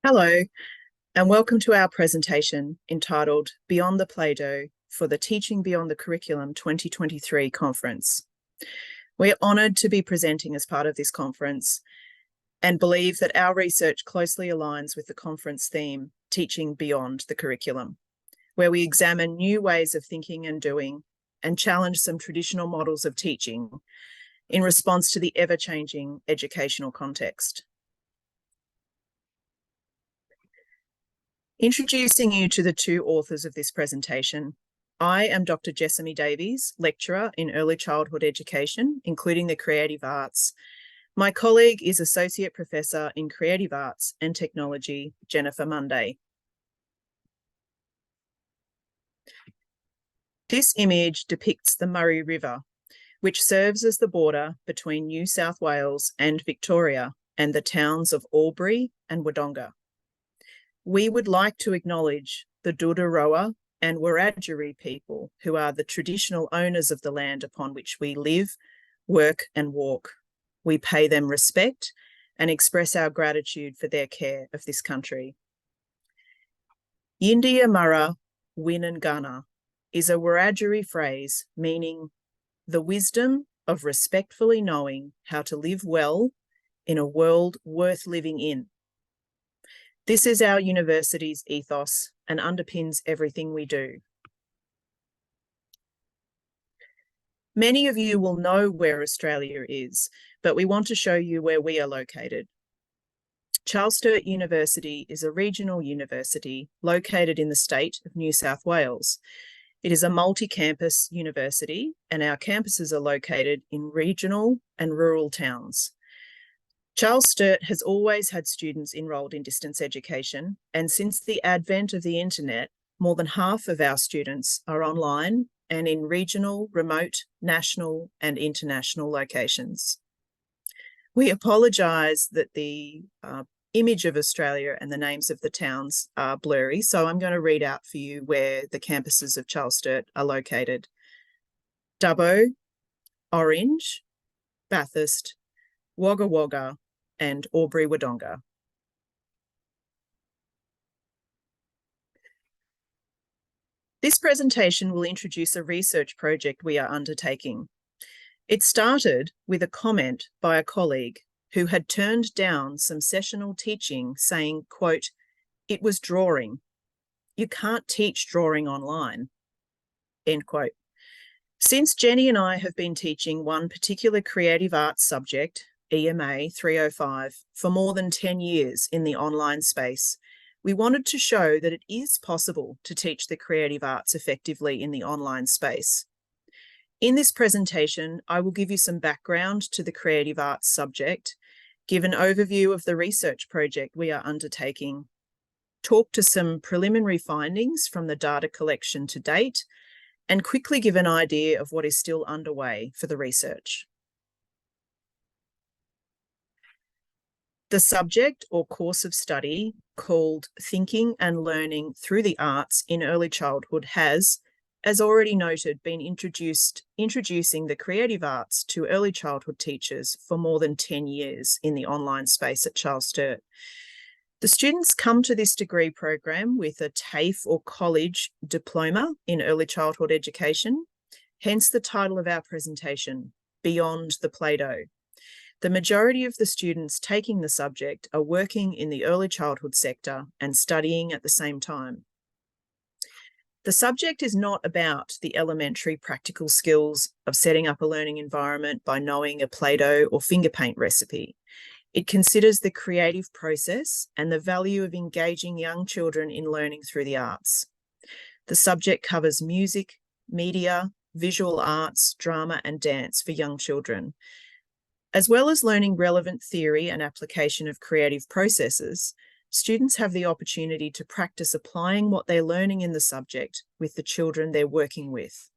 Hello, and welcome to our presentation entitled Beyond the Playdough for the Teaching Beyond the Curriculum 2023 conference. We're honoured to be presenting as part of this conference and believe that our research closely aligns with the conference theme, Teaching Beyond the Curriculum, where we examine new ways of thinking and doing and challenge some traditional models of teaching in response to the ever-changing educational context. Introducing you to the two authors of this presentation, I am Dr. Davies, lecturer in early childhood education, including the creative arts. My colleague is Associate Professor in Creative Arts and Technology, Jennifer Munday. This image depicts the Murray River, which serves as the border between New South Wales and Victoria and the towns of Albury and Wodonga. We would like to acknowledge the Doodaroa and Wiradjuri people, who are the traditional owners of the land upon which we live, work and walk. We pay them respect and express our gratitude for their care of this country. Yindia Murra Winangana is a Wiradjuri phrase meaning the wisdom of respectfully knowing how to live well in a world worth living in. This is our university's ethos and underpins everything we do. Many of you will know where Australia is, but we want to show you where we are located. Charles Sturt University is a regional university located in the state of New South Wales. It is a multi-campus university, and our campuses are located in regional and rural towns. Charles Sturt has always had students enrolled in distance education, and since the advent of the internet, more than half of our students are online and in regional, remote, national and international locations. We apologise that the image of Australia and the names of the towns are blurry, so I'm going to read out for you where the campuses of Charles Sturt are located. Dubbo, Orange, Bathurst, Wagga Wagga and Albury Wodonga. This presentation will introduce a research project we are undertaking. It started with a comment by a colleague who had turned down some sessional teaching saying, quote, "It was drawing. You can't teach drawing online," end quote. Since Jenny and I have been teaching one particular creative arts subject, EMA 305, for more than 10 years in the online space, we wanted to show that it is possible to teach the creative arts effectively in the online space. In this presentation, I will give you some background to the creative arts subject, give an overview of the research project we are undertaking, talk to some preliminary findings from the data collection to date, and quickly give an idea of what is still underway for the research. The subject or course of study, called Thinking and Learning Through the Arts in Early Childhood, has, as already noted, been introducing the creative arts to early childhood teachers for more than 10 years in the online space at Charles Sturt. The students come to this degree program with a TAFE or college diploma in early childhood education, hence the title of our presentation, Beyond the Playdough. The majority of the students taking the subject are working in the early childhood sector and studying at the same time. The subject is not about the elementary practical skills of setting up a learning environment by knowing a Play-Doh or finger paint recipe. It considers the creative process and the value of engaging young children in learning through the arts. The subject covers music, media, visual arts, drama and dance for young children. As well as learning relevant theory and application of creative processes, students have the opportunity to practice applying what they're learning in the subject with the children they're working with.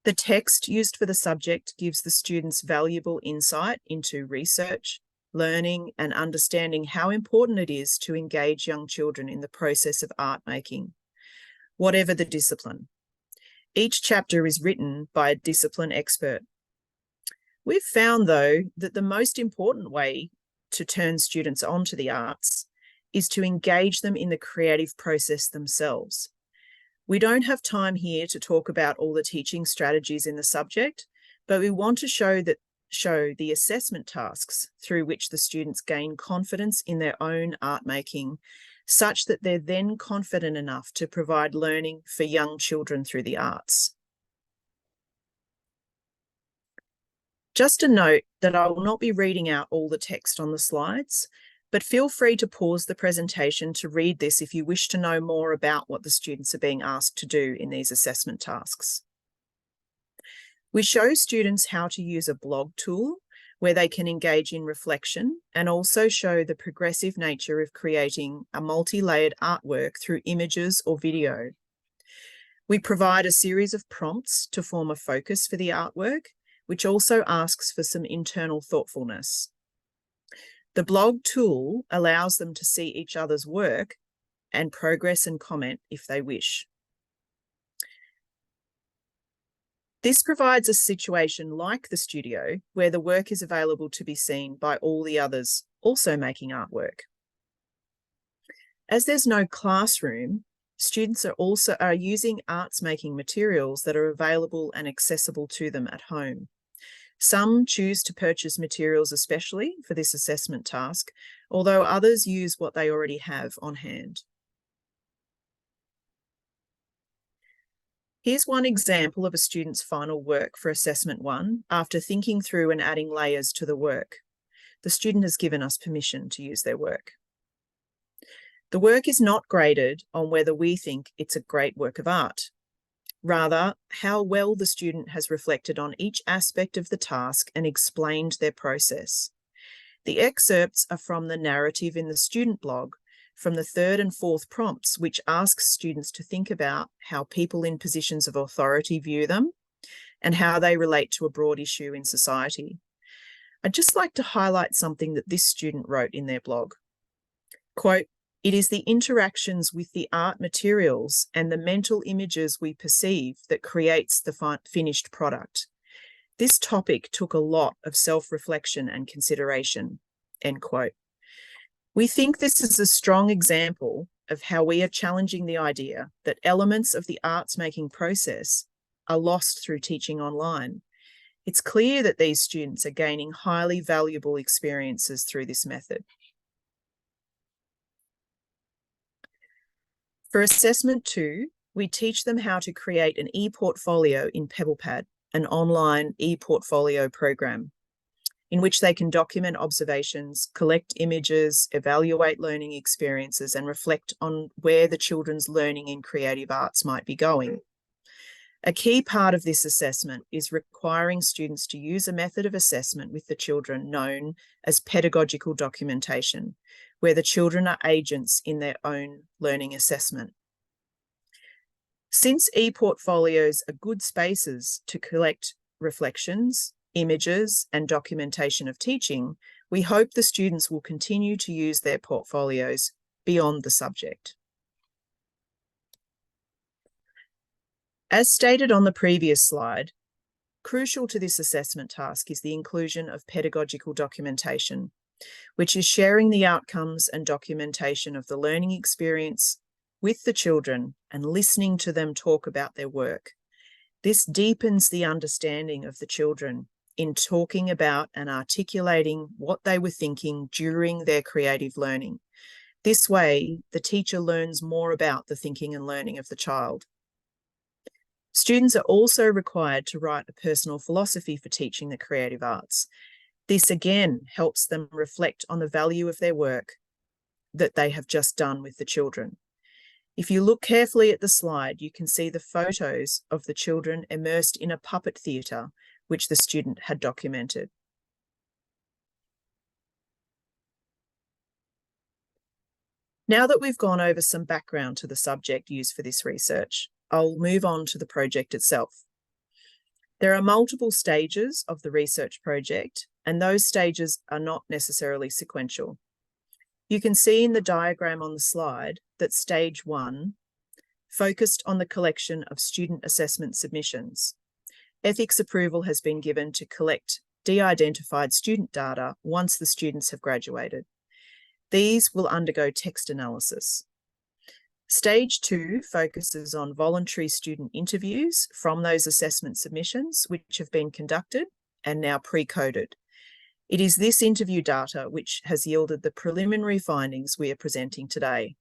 The text used for the subject gives the students valuable insight into research, learning, and understanding how important it is to engage young children in the process of art making, whatever the discipline. Each chapter is written by a discipline expert. We've found, though, that the most important way to turn students onto the arts is to engage them in the creative process themselves. We don't have time here to talk about all the teaching strategies in the subject, but we want to show the assessment tasks through which the students gain confidence in their own art making, such that they're then confident enough to provide learning for young children through the arts. Just a note that I will not be reading out all the text on the slides, but feel free to pause the presentation to read this if you wish to know more about what the students are being asked to do in these assessment tasks. We show students how to use a blog tool where they can engage in reflection and also show the progressive nature of creating a multi-layered artwork through images or video. We provide a series of prompts to form a focus for the artwork, which also asks for some internal thoughtfulness. The blog tool allows them to see each other's work and progress and comment if they wish. This provides a situation like the studio where the work is available to be seen by all the others also making artwork. As there's no classroom, students are using arts making materials that are available and accessible to them at home. Some choose to purchase materials especially for this assessment task, although others use what they already have on hand. Here's one example of a student's final work for Assessment 1 after thinking through and adding layers to the work. The student has given us permission to use their work. The work is not graded on whether we think it's a great work of art. Rather, how well the student has reflected on each aspect of the task and explained their process. The excerpts are from the narrative in the student blog, from the 3rd and 4th prompts, which asks students to think about how people in positions of authority view them and how they relate to a broad issue in society. I'd just like to highlight something that this student wrote in their blog. Quote, "It is the interactions with the art materials and the mental images we perceive that creates the finished product. This topic took a lot of self-reflection and consideration," end quote. We think this is a strong example of how we are challenging the idea that elements of the arts making process are lost through teaching online. It's clear that these students are gaining highly valuable experiences through this method. For Assessment 2, we teach them how to create an e-portfolio in PebblePad, an online e-portfolio program, in which they can document observations, collect images, evaluate learning experiences, and reflect on where the children's learning in creative arts might be going. A key part of this assessment is requiring students to use a method of assessment with the children known as pedagogical documentation, where the children are agents in their own learning assessment. Since e-portfolios are good spaces to collect reflections, images, and documentation of teaching, we hope the students will continue to use their portfolios beyond the subject. As stated on the previous slide, crucial to this assessment task is the inclusion of pedagogical documentation, which is sharing the outcomes and documentation of the learning experience with the children and listening to them talk about their work. This deepens the understanding of the children in talking about and articulating what they were thinking during their creative learning. This way, the teacher learns more about the thinking and learning of the child. Students are also required to write a personal philosophy for teaching the creative arts. This again helps them reflect on the value of their work that they have just done with the children. If you look carefully at the slide, you can see the photos of the children immersed in a puppet theatre, which the student had documented. Now that we've gone over some background to the subject used for this research, I'll move on to the project itself. There are multiple stages of the research project, and those stages are not necessarily sequential. You can see in the diagram on the slide that stage 1 focused on the collection of student assessment submissions. Ethics approval has been given to collect de-identified student data once the students have graduated. These will undergo text analysis. Stage 2 focuses on voluntary student interviews from those assessment submissions which have been conducted and now pre-coded. It is this interview data which has yielded the preliminary findings we are presenting today.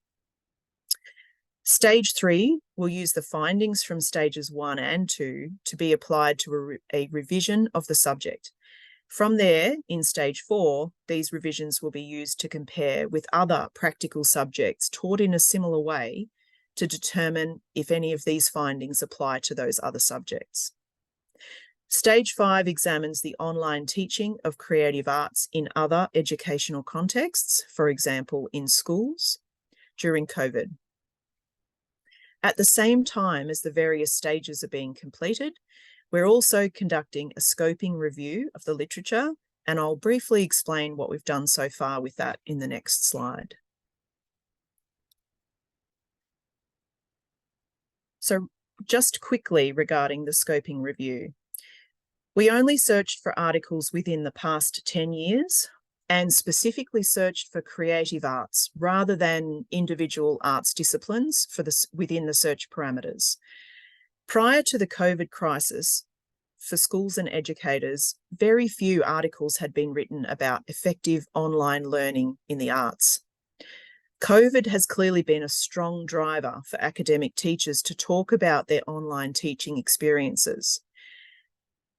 Stage 3 will use the findings from stages 1 and 2 to be applied to a revision of the subject. From there, in stage 4, these revisions will be used to compare with other practical subjects taught in a similar way to determine if any of these findings apply to those other subjects. Stage 5 examines the online teaching of creative arts in other educational contexts, for example, in schools, during COVID. At the same time as the various stages are being completed, we're also conducting a scoping review of the literature, and I'll briefly explain what we've done so far with that in the next slide. So just quickly regarding the scoping review, we only searched for articles within the past 10 years and specifically searched for creative arts rather than individual arts disciplines within the search parameters. Prior to the COVID crisis, for schools and educators, very few articles had been written about effective online learning in the arts. COVID has clearly been a strong driver for academic teachers to talk about their online teaching experiences.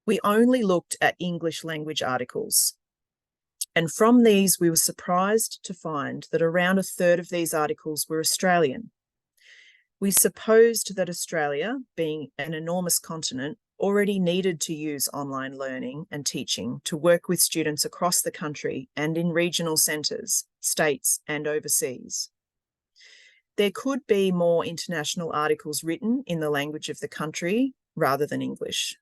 We only looked at English language articles. And from these, we were surprised to find that around a third of these articles were Australian. We supposed that Australia, being an enormous continent, already needed to use online learning and teaching to work with students across the country and in regional centres, states and overseas. There could be more international articles written in the language of the country rather than English.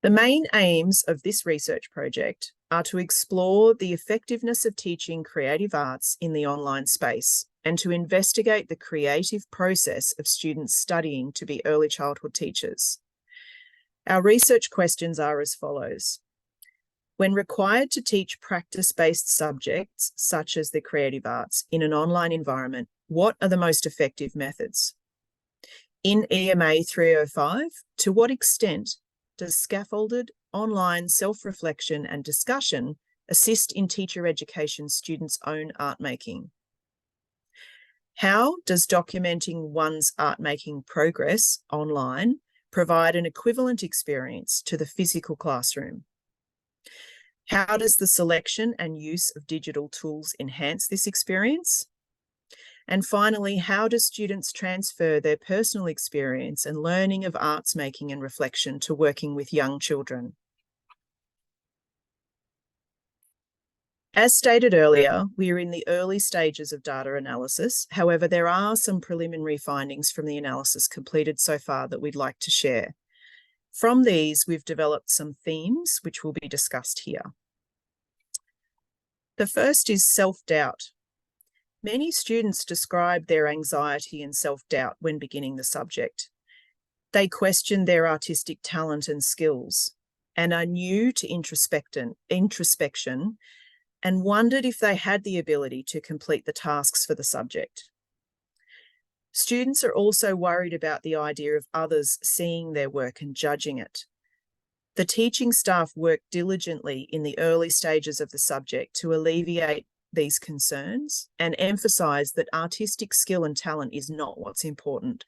The main aims of this research project are to explore the effectiveness of teaching creative arts in the online space and to investigate the creative process of students studying to be early childhood teachers. Our research questions are as follows. When required to teach practice-based subjects, such as the creative arts, in an online environment, what are the most effective methods? In EMA 305, to what extent does scaffolded online self-reflection and discussion assist in teacher education students' own art making? How does documenting one's art making progress online provide an equivalent experience to the physical classroom? How does the selection and use of digital tools enhance this experience? And finally, how do students transfer their personal experience and learning of arts making and reflection to working with young children? As stated earlier, we are in the early stages of data analysis. However, there are some preliminary findings from the analysis completed so far that we'd like to share. From these, we've developed some themes which will be discussed here. The first is self-doubt. Many students describe their anxiety and self-doubt when beginning the subject. They question their artistic talent and skills and are new to introspection and wondered if they had the ability to complete the tasks for the subject. Students are also worried about the idea of others seeing their work and judging it. The teaching staff work diligently in the early stages of the subject to alleviate these concerns and emphasise that artistic skill and talent is not what's important.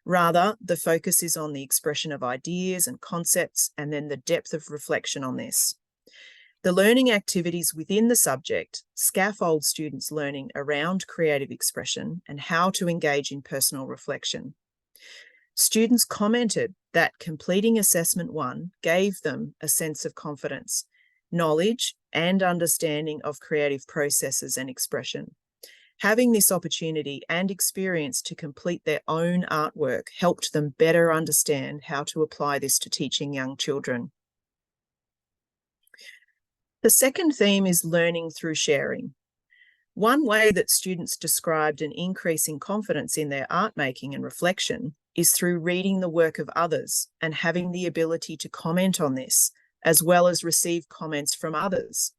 Rather, the focus is on the expression of ideas and concepts and then the depth of reflection on this. The learning activities within the subject scaffold students' learning around creative expression and how to engage in personal reflection. Students commented that completing Assessment 1 gave them a sense of confidence, knowledge, and understanding of creative processes and expression. Having this opportunity and experience to complete their own artwork helped them better understand how to apply this to teaching young children. The second theme is learning through sharing. One way that students described an increase in confidence in their art making and reflection is through reading the work of others and having the ability to comment on this, as well as receive comments from others.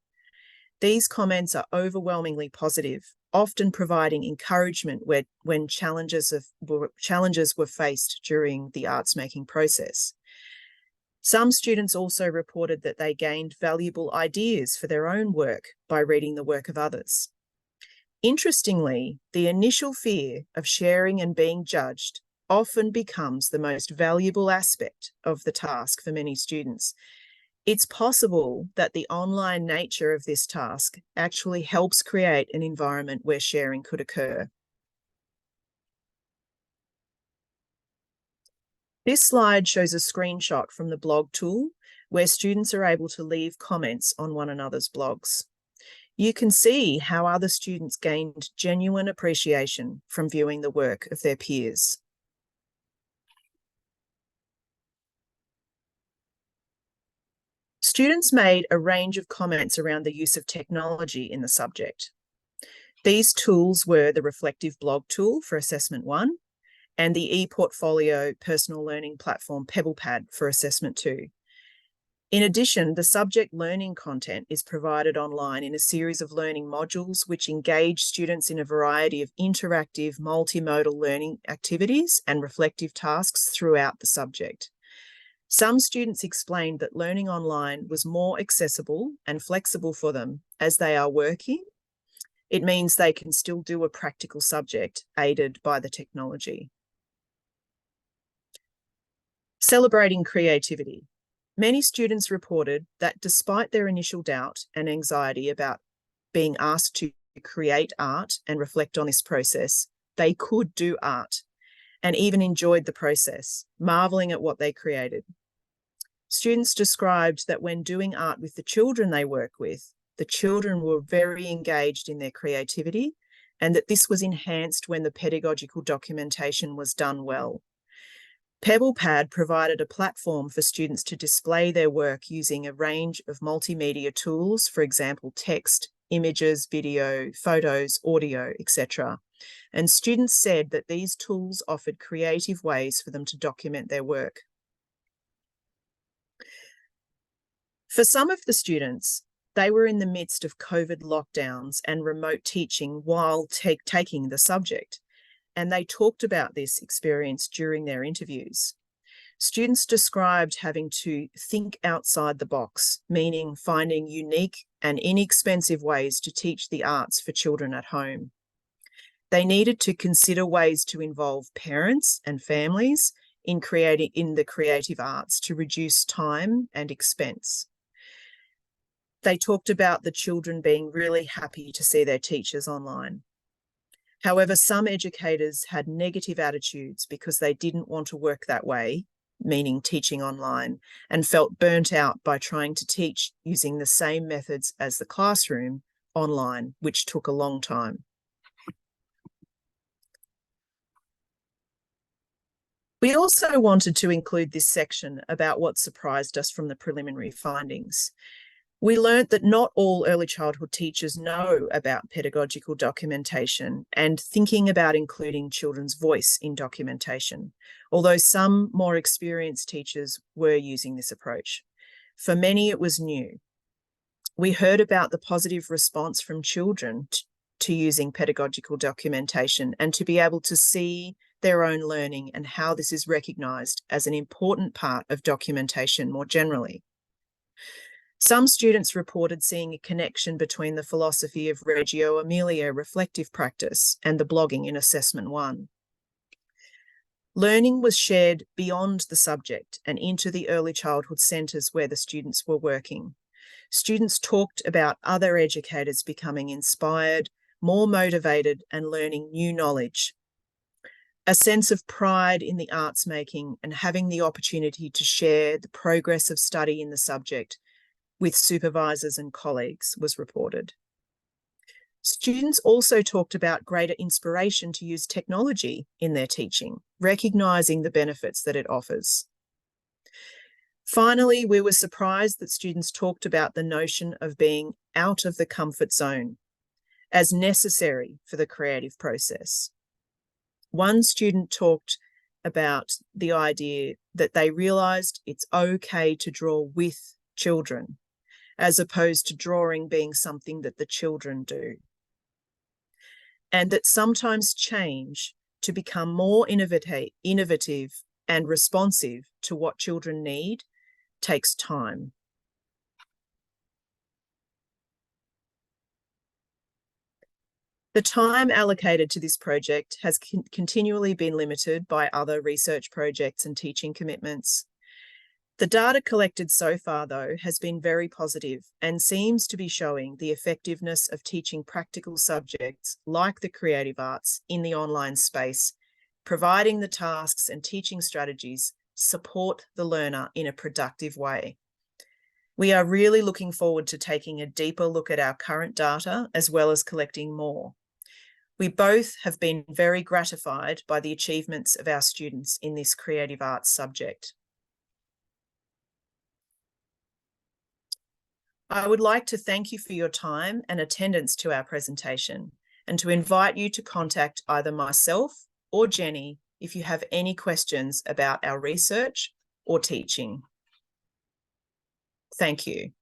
These comments are overwhelmingly positive, often providing encouragement when challenges were faced during the arts making process. Some students also reported that they gained valuable ideas for their own work by reading the work of others. Interestingly, the initial fear of sharing and being judged often becomes the most valuable aspect of the task for many students. It's possible that the online nature of this task actually helps create an environment where sharing could occur. This slide shows a screenshot from the blog tool where students are able to leave comments on one another's blogs. You can see how other students gained genuine appreciation from viewing the work of their peers. Students made a range of comments around the use of technology in the subject. These tools were the reflective blog tool for Assessment 1 and the ePortfolio personal learning platform PebblePad for Assessment 2. In addition, the subject learning content is provided online in a series of learning modules which engage students in a variety of interactive multimodal learning activities and reflective tasks throughout the subject. Some students explained that learning online was more accessible and flexible for them as they are working. It means they can still do a practical subject aided by the technology. Celebrating creativity. Many students reported that despite their initial doubt and anxiety about being asked to create art and reflect on this process, they could do art and even enjoyed the process, marveling at what they created. Students described that when doing art with the children they work with, the children were very engaged in their creativity and that this was enhanced when the pedagogical documentation was done well. PebblePad provided a platform for students to display their work using a range of multimedia tools, for example, text, images, video, photos, audio, etc. And students said that these tools offered creative ways for them to document their work. For some of the students, they were in the midst of COVID lockdowns and remote teaching while taking the subject, and they talked about this experience during their interviews. Students described having to think outside the box, meaning finding unique and inexpensive ways to teach the arts for children at home. They needed to consider ways to involve parents and families in the creative arts to reduce time and expense. They talked about the children being really happy to see their teachers online. However, some educators had negative attitudes because they didn't want to work that way, meaning teaching online, and felt burnt out by trying to teach using the same methods as the classroom online, which took a long time. We also wanted to include this section about what surprised us from the preliminary findings. We learnt that not all early childhood teachers know about pedagogical documentation and thinking about including children's voice in documentation, although some more experienced teachers were using this approach. For many, it was new. We heard about the positive response from children to using pedagogical documentation and to be able to see their own learning and how this is recognised as an important part of documentation more generally. Some students reported seeing a connection between the philosophy of Reggio Emilia reflective practice and the blogging in Assessment 1. Learning was shared beyond the subject and into the early childhood centres where the students were working. Students talked about other educators becoming inspired, more motivated, and learning new knowledge. A sense of pride in the arts making and having the opportunity to share the progress of study in the subject with supervisors and colleagues was reported. Students also talked about greater inspiration to use technology in their teaching, recognising the benefits that it offers. Finally, we were surprised that students talked about the notion of being out of the comfort zone as necessary for the creative process. One student talked about the idea that they realised it's okay to draw with children, as opposed to drawing being something that the children do. And that sometimes change to become more innovative and responsive to what children need takes time. The time allocated to this project has continually been limited by other research projects and teaching commitments. The data collected so far, though, has been very positive and seems to be showing the effectiveness of teaching practical subjects like the creative arts in the online space, providing the tasks and teaching strategies support the learner in a productive way. We are really looking forward to taking a deeper look at our current data as well as collecting more. We both have been very gratified by the achievements of our students in this creative arts subject. I would like to thank you for your time and attendance to our presentation, and to invite you to contact either myself or Jenny if you have any questions about our research or teaching. Thank you.